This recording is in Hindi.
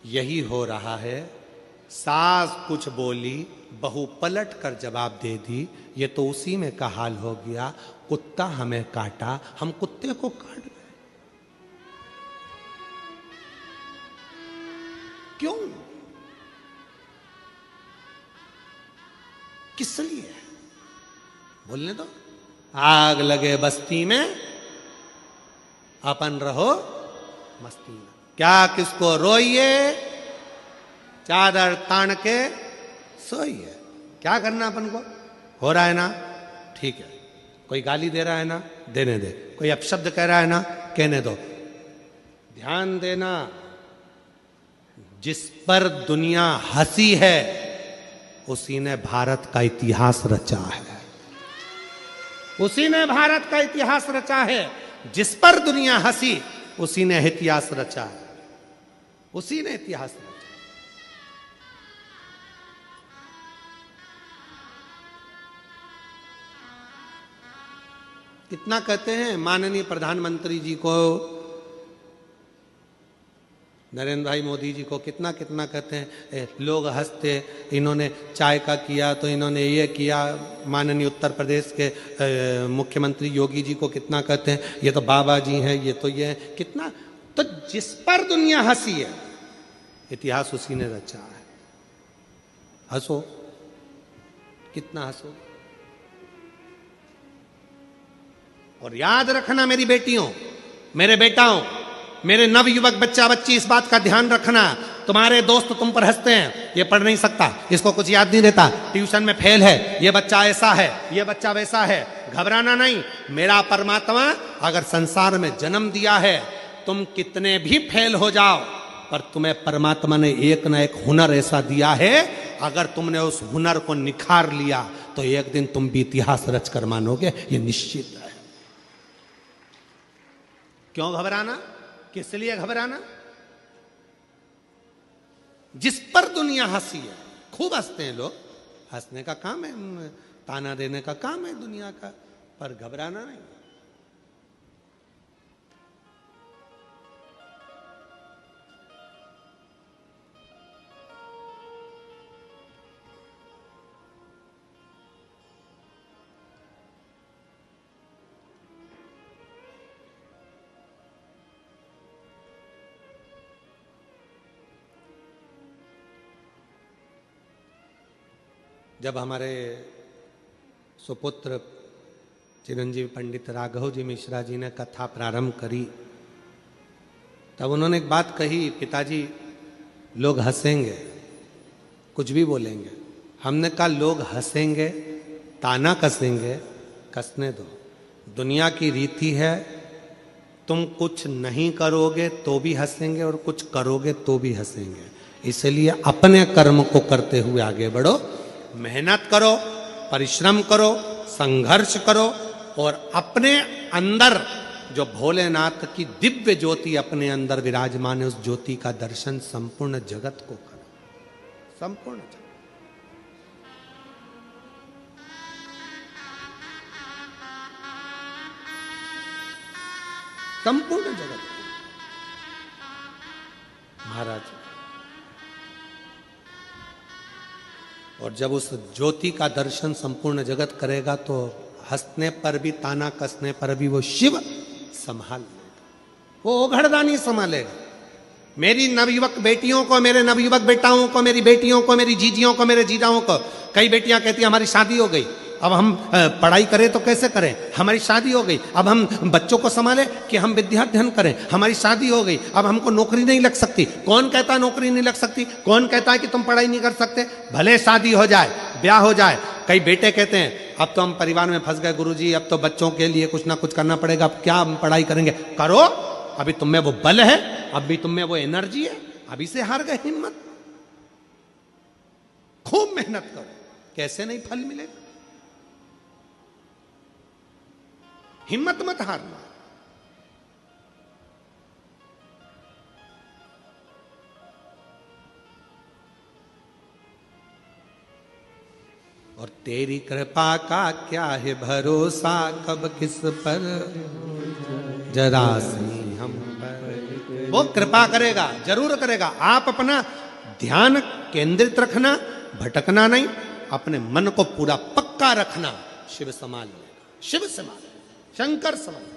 यही हो रहा है। सास कुछ बोली, बहू पलट कर जवाब दे दी। ये तो उसी में का हाल हो गया, कुत्ता हमें काटा, हम कुत्ते को काट गए। क्यों? किस लिए? बोलने दो। आग लगे बस्ती में, अपन रहो मस्ती में। क्या किसको रोइए, चादर तान के सोइए। क्या करना अपन को? हो रहा है ना, ठीक है। कोई गाली दे रहा है ना, देने दे। कोई अपशब्द कह रहा है ना, कहने दो। ध्यान देना, जिस पर दुनिया हंसी है उसी ने भारत का इतिहास रचा है। उसी ने भारत का इतिहास रचा है। जिस पर दुनिया हंसी उसी ने इतिहास रचा है। उसी ने इतिहास रचा। कितना कहते हैं माननीय प्रधानमंत्री जी को, नरेंद्र भाई मोदी जी को, कितना कितना कहते हैं। लोग हंसते, इन्होंने चाय का किया तो इन्होंने ये किया। माननीय उत्तर प्रदेश के मुख्यमंत्री योगी जी को कितना कहते हैं, ये तो बाबा जी हैं, ये तो ये हैं। कितना, तो जिस पर दुनिया हंसी है इतिहास उसी ने रचा है। हंसो, कितना हंसो। और याद रखना मेरी बेटियों, मेरे बेटाओं, मेरे नवयुवक बच्चा बच्ची, इस बात का ध्यान रखना। तुम्हारे दोस्त तुम पर हंसते हैं, ये पढ़ नहीं सकता, इसको कुछ याद नहीं रहता, ट्यूशन में फेल है, ये बच्चा ऐसा है, ये बच्चा वैसा है। घबराना नहीं। मेरा परमात्मा अगर संसार में जन्म दिया है, तुम कितने भी फेल हो जाओ, पर तुम्हें परमात्मा ने एक ना एक हुनर ऐसा दिया है, अगर तुमने उस हुनर को निखार लिया तो एक दिन तुम भी इतिहास रच कर मानोगे, ये निश्चित है। क्यों घबराना? किस लिए घबराना? जिस पर दुनिया हंसी है, खूब हंसते हैं लोग, हंसने का काम है, ताना देने का काम है दुनिया का, पर घबराना नहीं। जब हमारे सुपुत्र चिरंजीवी पंडित राघव जी मिश्रा जी ने कथा प्रारंभ करी, तब उन्होंने एक बात कही, पिताजी लोग हंसेंगे, कुछ भी बोलेंगे। हमने कहा लोग हंसेंगे, ताना कसेंगे, कसने दो। दुनिया की रीति है, तुम कुछ नहीं करोगे तो भी हंसेंगे और कुछ करोगे तो भी हंसेंगे। इसलिए अपने कर्म को करते हुए आगे बढ़ो, मेहनत करो, परिश्रम करो, संघर्ष करो, और अपने अंदर जो भोलेनाथ की दिव्य ज्योति अपने अंदर विराजमान है, उस ज्योति का दर्शन संपूर्ण जगत को करो। संपूर्ण जगत, संपूर्ण जगत। महाराज, और जब उस ज्योति का दर्शन संपूर्ण जगत करेगा तो हंसने पर भी, ताना कसने पर भी वो शिव संभाल लेगा, वो ओघड़दानी संभालेगा। मेरी नवयुवक बेटियों को, मेरे नवयुवक बेटाओं को, मेरी बेटियों को, मेरी जीजियों को, मेरे जीजाओं को, कई बेटियां कहती हैं हमारी शादी हो गई, अब हम पढ़ाई करें तो कैसे करें, हमारी शादी हो गई, अब हम बच्चों को संभालें कि हम विद्याध्ययन करें, हमारी शादी हो गई, अब हमको नौकरी नहीं लग सकती। कौन कहता है नौकरी नहीं लग सकती? कौन कहता है कि तुम पढ़ाई नहीं कर सकते? भले शादी हो जाए, ब्याह हो जाए। कई बेटे कहते हैं अब तो हम परिवार में फंस गए गुरुजी, अब तो बच्चों के लिए कुछ ना कुछ करना पड़ेगा, अब क्या हम पढ़ाई करेंगे? करो, अभी तुम में वो बल है, अभी तुम में वो एनर्जी है, अभी से हार गए हिम्मत। खूब मेहनत करो, कैसे नहीं फल मिलेगा। हिम्मत मत हारना। और तेरी कृपा का क्या है भरोसा, कब किस पर जरा सी हम पर वो कृपा करेगा, जरूर करेगा। आप अपना ध्यान केंद्रित रखना, भटकना नहीं, अपने मन को पूरा पक्का रखना, शिव संभाल लेगा, शिव संभाल, शंकर संभाल।